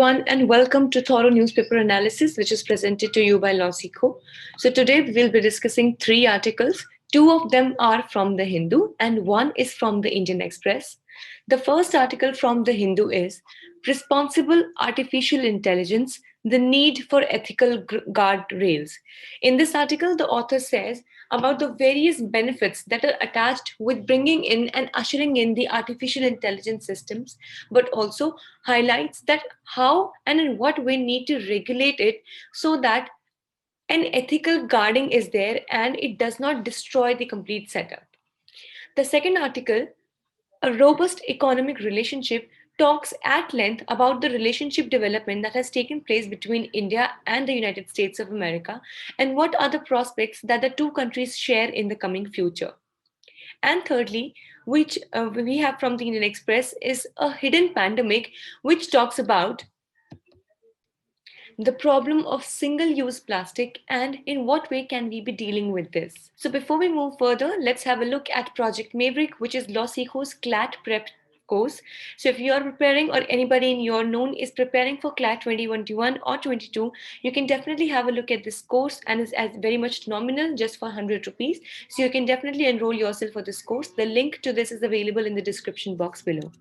everyone, and welcome to Thorough Newspaper Analysis, which is presented to you by Losico. So, today we'll be discussing three articles. Two of them are from the Hindu, and one is from the Indian Express. The first article from the Hindu is Responsible Artificial Intelligence, the Need for Ethical Guardrails. In this article, the author says about the various benefits that are attached with bringing in and ushering in the artificial intelligence systems, but also highlights that how and in what way need to regulate it so that an ethical guarding is there and it does not destroy the complete setup. The second article, A Robust Economic Relationship, talks at length about the relationship development that has taken place between India and the United States of America and what are the prospects that the two countries share in the coming future. And thirdly, which we have from the Indian Express, is A Hidden Pandemic, which talks about the problem of single-use plastic and in what way can we be dealing with this. So before we move further, let's have a look at Project Maverick, which is Losico's CLAT prep course. So if you are preparing or anybody in your known is preparing for CLAT 2021 or 22, you can definitely have a look at this course, and it's as very much nominal, just for 100 rupees. So you can definitely enroll yourself for this course. The link to this is available in the description box below.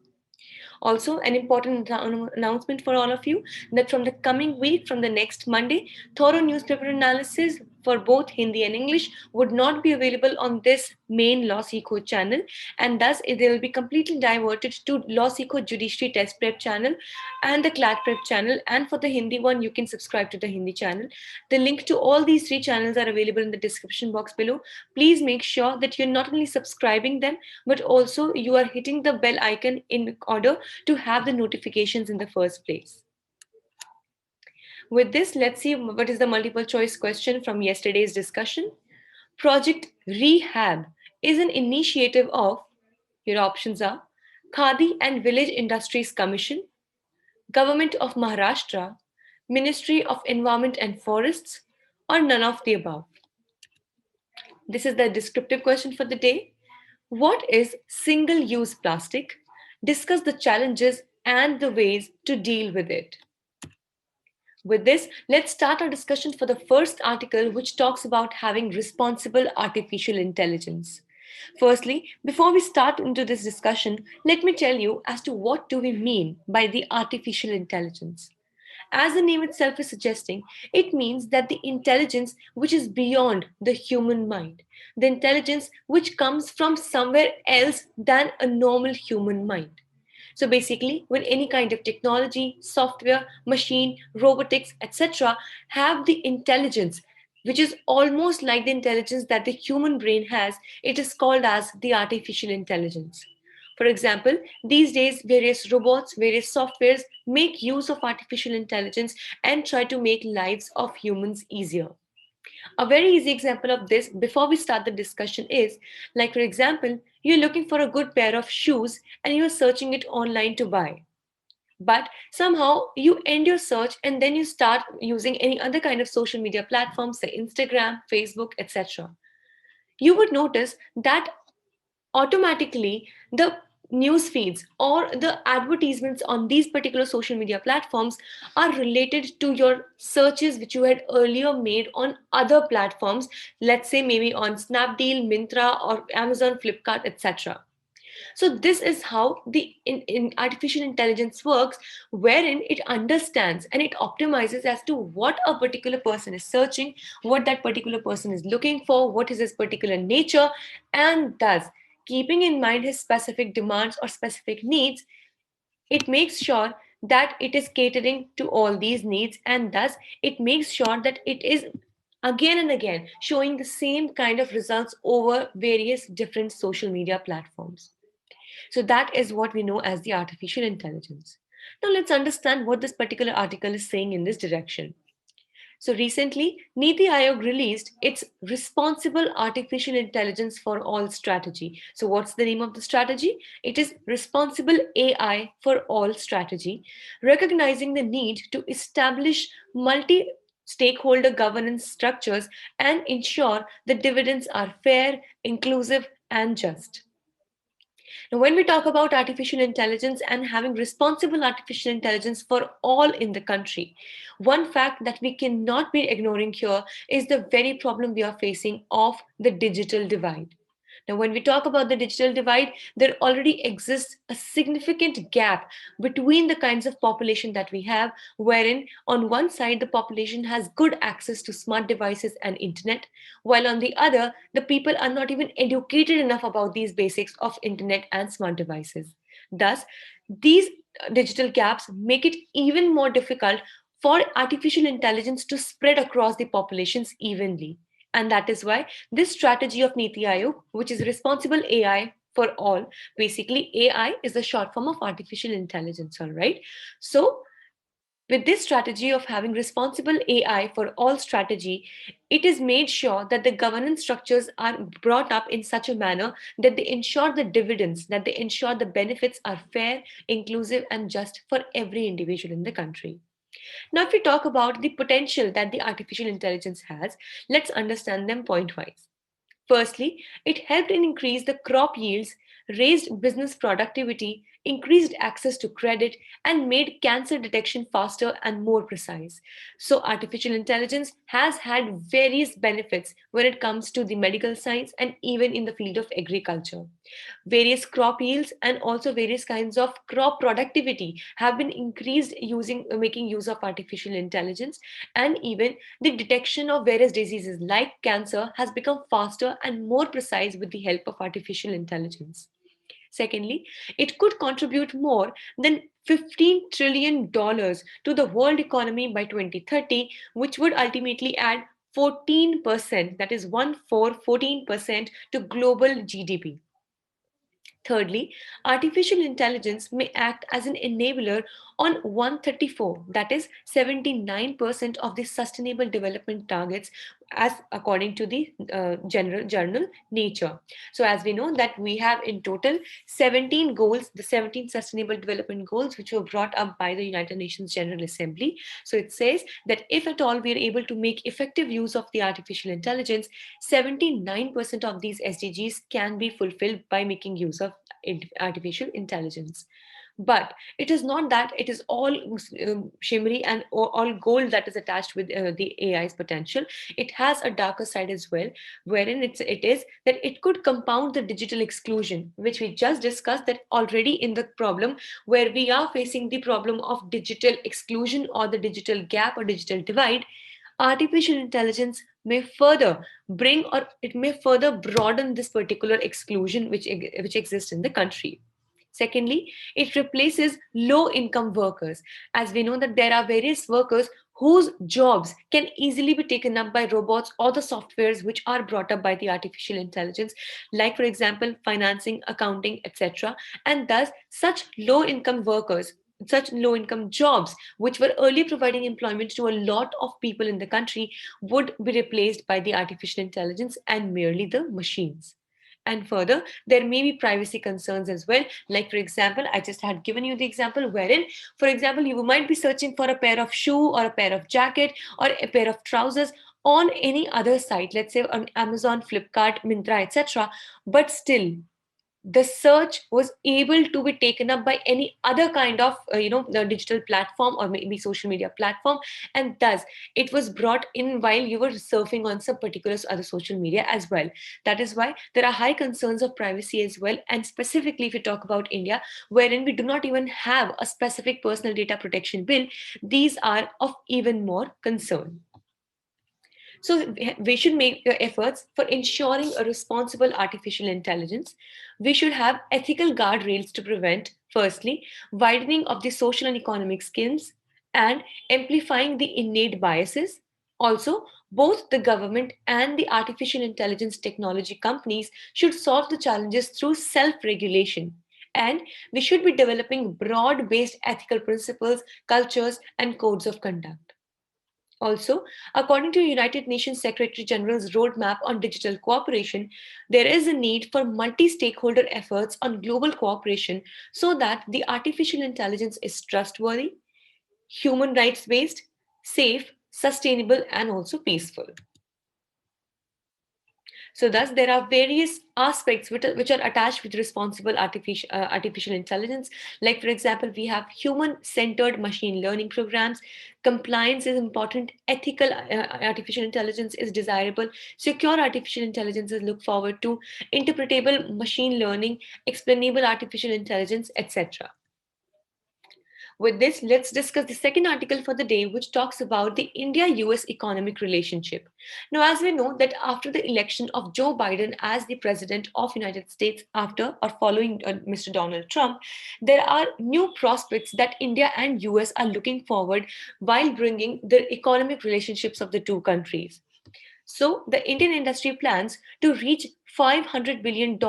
Also, an important announcement for all of you that from the coming week, from the next Monday, thorough newspaper analysis for both Hindi and English would not be available on this main Law Seco channel, and thus they will be completely diverted to Law Seco Judiciary Test Prep channel and the CLAT Prep channel. And for the Hindi one, you can subscribe to the Hindi channel. The link to all these three channels are available in the description box below. Please make sure that you're not only subscribing them, but also you are hitting the bell icon in order to have the notifications in the first place. With this, let's see what is the multiple choice question from yesterday's discussion. Project Rehab is an initiative of, your options are Khadi and Village Industries Commission, Government of Maharashtra, Ministry of Environment and Forests, or none of the above. This is the descriptive question for the day. What is single-use plastic? Discuss the challenges and the ways to deal with it. With this, let's start our discussion for the first article, which talks about having responsible artificial intelligence. Firstly, before we start into this discussion, let me tell you as to what do we mean by the artificial intelligence. As the name itself is suggesting, it means that the intelligence which is beyond the human mind, the intelligence which comes from somewhere else than a normal human mind. So basically, when any kind of technology, software, machine, robotics, etc., have the intelligence which is almost like the intelligence that the human brain has, it is called as the artificial intelligence. For example, these days, various robots, various softwares make use of artificial intelligence and try to make lives of humans easier. A very easy example of this before we start the discussion is, like for example, you're looking for a good pair of shoes and you're searching it online to buy. But somehow you end your search and then you start using any other kind of social media platforms, say Instagram, Facebook, etc. You would notice that automatically the news feeds or the advertisements on these particular social media platforms are related to your searches which you had earlier made on other platforms, let's say maybe on Snapdeal, Myntra, or Amazon, Flipkart, etc. So this is how the in artificial intelligence works, wherein it understands and it optimizes as to what a particular person is searching, what that particular person is looking for, what is his particular nature, and thus, keeping in mind his specific demands or specific needs, it makes sure that it is catering to all these needs, and thus it makes sure that it is again and again showing the same kind of results over various different social media platforms. So that is what we know as the artificial intelligence. Now let's understand what this particular article is saying in this direction. So recently, Niti Aayog released its Responsible Artificial Intelligence for All strategy. So what's the name of the strategy? It is Responsible AI for All strategy, recognizing the need to establish multi-stakeholder governance structures and ensure the dividends are fair, inclusive, and just. Now, when we talk about artificial intelligence and having responsible artificial intelligence for all in the country, one fact that we cannot be ignoring here is the very problem we are facing of the digital divide. Now, when we talk about the digital divide, there already exists a significant gap between the kinds of population that we have, wherein on one side, the population has good access to smart devices and internet, while on the other, the people are not even educated enough about these basics of internet and smart devices. Thus, these digital gaps make it even more difficult for artificial intelligence to spread across the populations evenly. And that is why this strategy of Niti Aayog, which is responsible AI for all, basically AI is the short form of artificial intelligence, all right? So with this strategy of having responsible AI for all strategy, it is made sure that the governance structures are brought up in such a manner that they ensure the dividends, that they ensure the benefits are fair, inclusive, and just for every individual in the country. Now, if we talk about the potential that the artificial intelligence has, let's understand them pointwise. Firstly, it helped in increase the crop yields, raised business productivity, increased access to credit, and made cancer detection faster and more precise. So, artificial intelligence has had various benefits when it comes to the medical science and even in the field of agriculture. Various crop yields and also various kinds of crop productivity have been increased using making use of artificial intelligence, and even the detection of various diseases like cancer has become faster and more precise with the help of artificial intelligence. Secondly, it could contribute more than $15 trillion to the world economy by 2030, which would ultimately add 14%, that is 14% to global GDP. Thirdly, artificial intelligence may act as an enabler on 134, that is 79% of the sustainable development targets as according to the general journal Nature. So as we know that we have in total 17 goals, the 17 sustainable development goals which were brought up by the United Nations General Assembly. So it says that if at all we are able to make effective use of the artificial intelligence, 79% of these SDGs can be fulfilled by making use of artificial intelligence. But it is not that it is all shimmery and all gold that is attached with the AI's potential. It has a darker side as well, wherein it is that it could compound the digital exclusion, which we just discussed that already in the problem where we are facing the problem of digital exclusion or the digital gap or digital divide. Artificial intelligence may further bring or it may further broaden this particular exclusion which exists in the country. Secondly, it replaces low income workers. As we know that there are various workers whose jobs can easily be taken up by robots or the softwares which are brought up by the artificial intelligence, like for example, financing, accounting, etc. And thus, such low income jobs, which were earlier providing employment to a lot of people in the country, would be replaced by the artificial intelligence and merely the machines. And further, there may be privacy concerns as well. Like, for example, I just had given you the example wherein, for example, you might be searching for a pair of shoe or a pair of jacket or a pair of trousers on any other site, let's say on Amazon, Flipkart, Myntra, etc. But still, the search was able to be taken up by any other kind of the digital platform or maybe social media platform, and thus it was brought in while you were surfing on some particular other social media as well. That is why there are high concerns of privacy as well, and specifically if we talk about India, wherein we do not even have a specific personal data protection bill, these are of even more concern. So we should make efforts for ensuring a responsible artificial intelligence. We should have ethical guardrails to prevent, firstly, widening of the social and economic skills and amplifying the innate biases. Also, both the government and the artificial intelligence technology companies should solve the challenges through self regulation. And we should be developing broad based ethical principles, cultures, and codes of conduct. Also, according to United Nations Secretary General's roadmap on digital cooperation, there is a need for multi stakeholder efforts on global cooperation so that the artificial intelligence is trustworthy, human rights based, safe, sustainable, and also peaceful. So thus there are various aspects which are attached with responsible artificial intelligence. Like for example, we have human-centered machine learning programs. Compliance is important. Ethical artificial intelligence is desirable. Secure artificial intelligence is looked forward to. Interpretable machine learning, explainable artificial intelligence, etc. With this, let's discuss the second article for the day, which talks about the India-US economic relationship. Now, as we know that after the election of Joe Biden as the president of United States after or following Mr. Donald Trump, there are new prospects that India and US are looking forward while bringing the economic relationships of the two countries. So, the Indian industry plans to reach $500 billion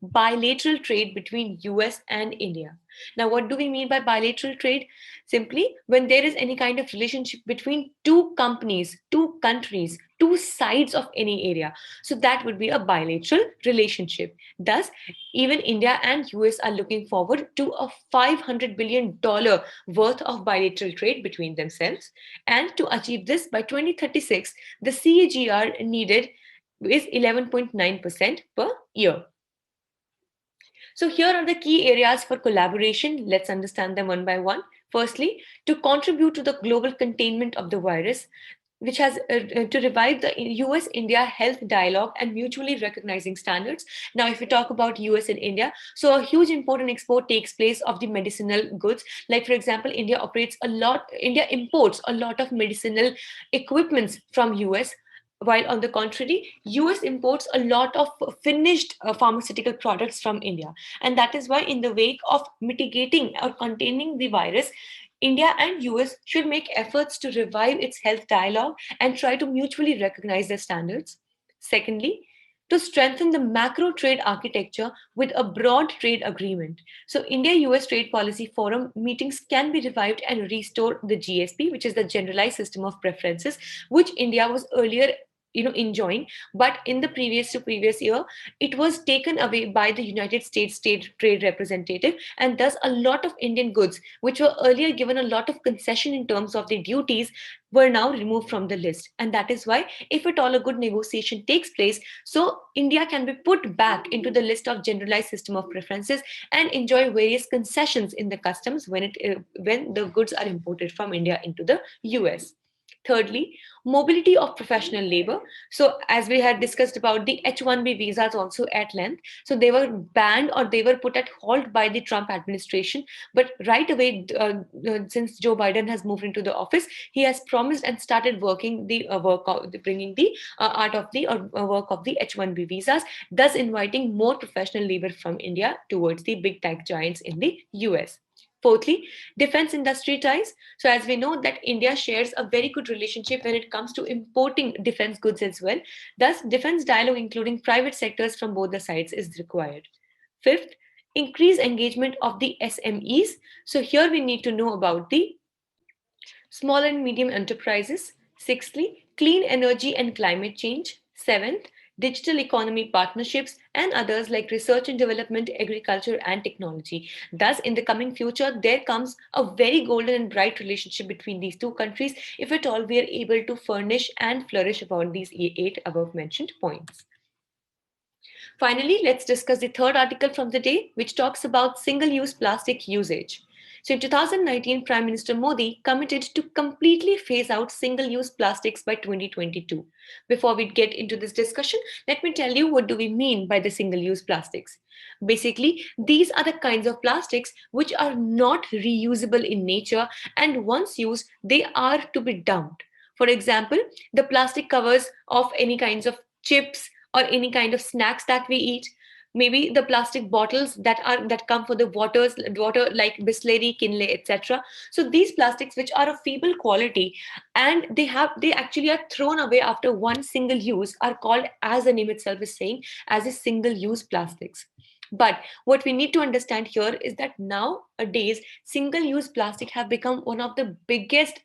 bilateral trade between US and India. Now, what do we mean by bilateral trade? Simply, when there is any kind of relationship between two companies, two countries, two sides of any area. So, that would be a bilateral relationship. Thus, even India and US are looking forward to a $500 billion worth of bilateral trade between themselves. And to achieve this by 2036, the CAGR needed is 11.9% per year. So, here are the key areas for collaboration. Let's understand them one by one. Firstly, to contribute to the global containment of the virus, which has to revive the US India health dialogue and mutually recognizing standards. Now, if we talk about US and India, so a huge import and export takes place of the medicinal goods. Like, for example, India imports a lot of medicinal equipments from US, while on the contrary, US imports a lot of finished pharmaceutical products from India. And that is why, in the wake of mitigating or containing the virus, India and US should make efforts to revive its health dialogue and try to mutually recognize their standards. Secondly, to strengthen the macro trade architecture with a broad trade agreement. So, India US Trade Policy Forum meetings can be revived and restore the GSP, which is the Generalized System of Preferences, which India was earlier enjoying, but in the previous year it was taken away by the United States state trade representative, and thus a lot of Indian goods which were earlier given a lot of concession in terms of the duties were now removed from the list. And that is why, if at all a good negotiation takes place, so India can be put back into the list of Generalized System of Preferences and enjoy various concessions in the customs when the goods are imported from India into the US. Thirdly, mobility of professional labor. So, as we had discussed about the H-1B visas also at length, so they were banned or they were put at halt by the Trump administration. But right away, since Joe Biden has moved into the office, he has promised and started working the bringing the art of the work of the H-1B visas, thus inviting more professional labor from India towards the big tech giants in the US. Fourthly, defense industry ties. So, as we know that India shares a very good relationship when it comes to importing defense goods as well. Thus, defense dialogue, including private sectors from both the sides, is required. Fifth, increase engagement of the SMEs. So, here we need to know about the small and medium enterprises. Sixthly, clean energy and climate change. Seventh, digital economy partnerships, and others like research and development, agriculture, and technology. Thus, in the coming future, there comes a very golden and bright relationship between these two countries if at all we are able to furnish and flourish about these eight above mentioned points. Finally, let's discuss the third article from the day, which talks about single use plastic usage. So, in 2019, Prime Minister Modi committed to completely phase out single use plastics by 2022. Before we get into this discussion, let me tell you what do we mean by the single use plastics. Basically, these are the kinds of plastics which are not reusable in nature, and once used, they are to be dumped. For example, the plastic covers of any kinds of chips or any kind of snacks that we eat, maybe the plastic bottles that come for the water like Bisleri, Kinley, etc. So these plastics which are of feeble quality and they actually are thrown away after one single use are called, as the name itself is saying, as a single use plastics. But what we need to understand here is that nowadays single use plastic have become one of the biggest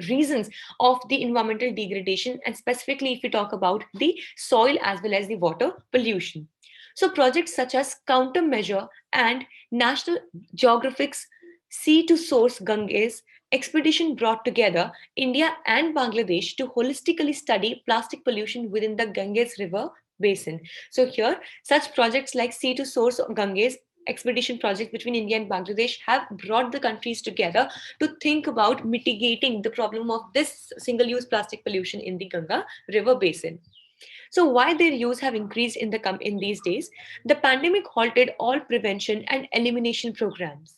reasons of the environmental degradation, and specifically if we talk about the soil as well as the water pollution. So projects such as Countermeasure and National Geographic's Sea to Source Ganges expedition brought together India and Bangladesh to holistically study plastic pollution within the Ganges River basin. So here, such projects like Sea to Source Ganges expedition project between India and Bangladesh have brought the countries together to think about mitigating the problem of this single-use plastic pollution in the Ganga River basin. So why their use have increased in in these days? The pandemic halted all prevention and elimination programs.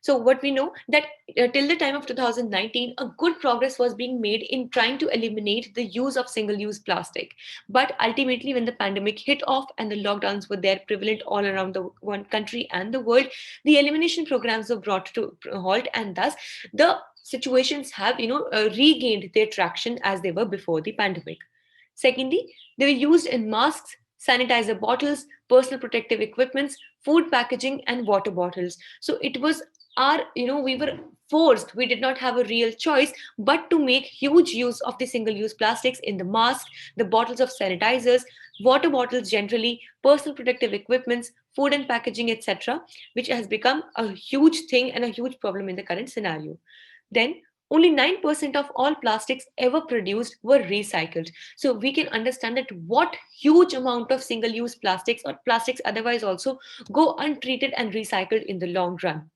So what we know that till the time of 2019, a good progress was being made in trying to eliminate the use of single-use plastic. But ultimately, when the pandemic hit off and the lockdowns were there prevalent all around the one country and the world, the elimination programs were brought to halt, and thus the situations have regained their traction as they were before the pandemic. Secondly, they were used in masks, sanitizer bottles, personal protective equipments, food packaging, and water bottles. So it was we were forced, we did not have a real choice but to make huge use of the single use plastics in the mask, the bottles of sanitizers, water bottles generally, personal protective equipments, food and packaging, etc., which has become a huge thing and a huge problem in the current scenario. Then only 9% of all plastics ever produced were recycled. So we can understand that what huge amount of single use plastics or plastics otherwise also go untreated and recycled in the long run.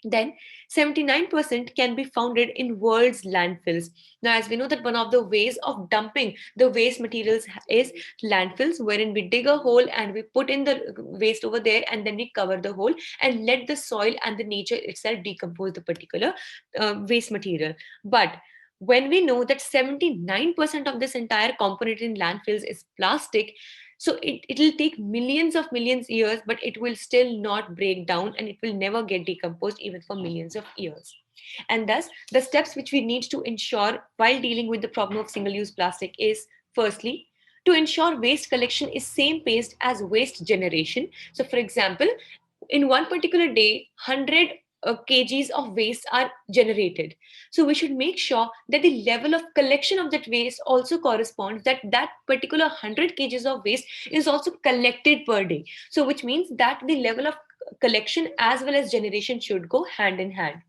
Then 79% can be founded in world's landfills. Now, as we know that one of the ways of dumping the waste materials is landfills, wherein we dig a hole and we put in the waste over there and then we cover the hole and let the soil and the nature itself decompose the particular waste material. But when we know that 79% of this entire component in landfills is plastic, so it'll take millions of millions years, but it will still not break down and it will never get decomposed even for millions of years. And thus, the steps which we need to ensure while dealing with the problem of single-use plastic is firstly, to ensure waste collection is same paced as waste generation. So, for example, in one particular day, 100 kgs of waste are generated. So we should make sure that the level of collection of that waste also corresponds, that that particular 100 kgs of waste is also collected per day. So which means that the level of collection as well as generation should go hand in hand,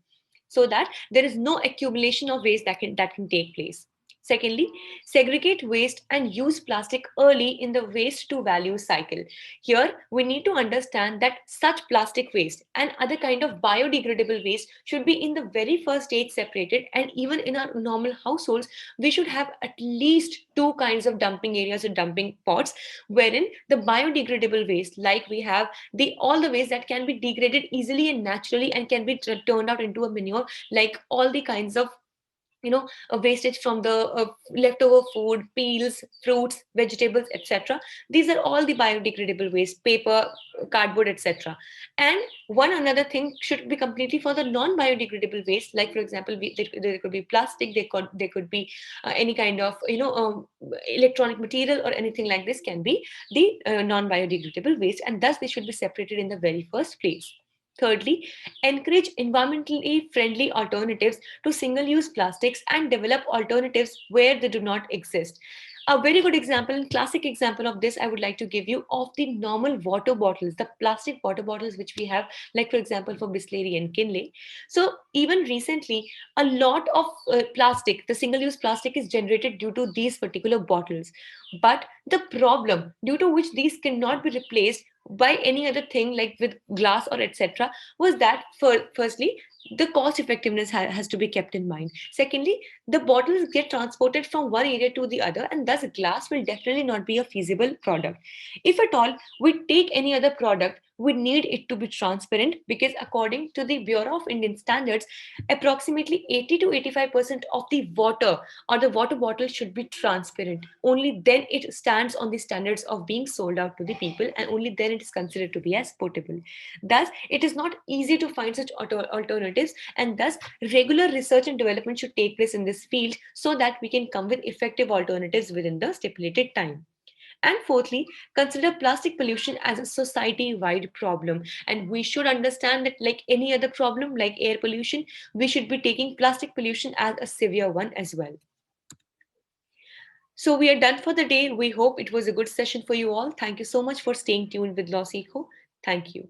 so that there is no accumulation of waste that can take place. Secondly, segregate waste and use plastic early in the waste to value cycle. Here, we need to understand that such plastic waste and other kind of biodegradable waste should be in the very first stage separated, and even in our normal households, we should have at least two kinds of dumping areas or dumping pots, wherein the biodegradable waste, like we have the all the waste that can be degraded easily and naturally and can be turned out into a manure, like all the kinds of wastage from the leftover food, peels, fruits, vegetables, etc. These are all the biodegradable waste, paper, cardboard, etc. And one another thing should be completely for the non biodegradable waste, like for example there could be plastic, there could be any kind of electronic material or anything like this can be the non biodegradable waste, and thus they should be separated in the very first place. Thirdly, encourage environmentally friendly alternatives to single use plastics and develop alternatives where they do not exist. A very good example, classic example of this, I would like to give you of the normal water bottles, the plastic water bottles which we have, like for example for Bisleri and Kinley. So even recently, a lot of plastic, the single-use plastic, is generated due to these particular bottles. But the problem, due to which these cannot be replaced by any other thing like with glass or etc., was that firstly the cost effectiveness has to be kept in mind. Secondly, the bottles get transported from one area to the other, and thus glass will definitely not be a feasible product. If at all we take any other product, we need it to be transparent, because according to the Bureau of Indian Standards, approximately 80 to 85% of the water or the water bottle should be transparent. Only then it stands on the standards of being sold out to the people, and only then it is considered to be as potable. Thus, it is not easy to find such alternatives, and thus regular research and development should take place in this field so that we can come with effective alternatives within the stipulated time. And fourthly, consider plastic pollution as a society wide problem. And we should understand that, like any other problem, like air pollution, we should be taking plastic pollution as a severe one as well. So, we are done for the day. We hope it was a good session for you all. Thank you so much for staying tuned with Loss Eco. Thank you.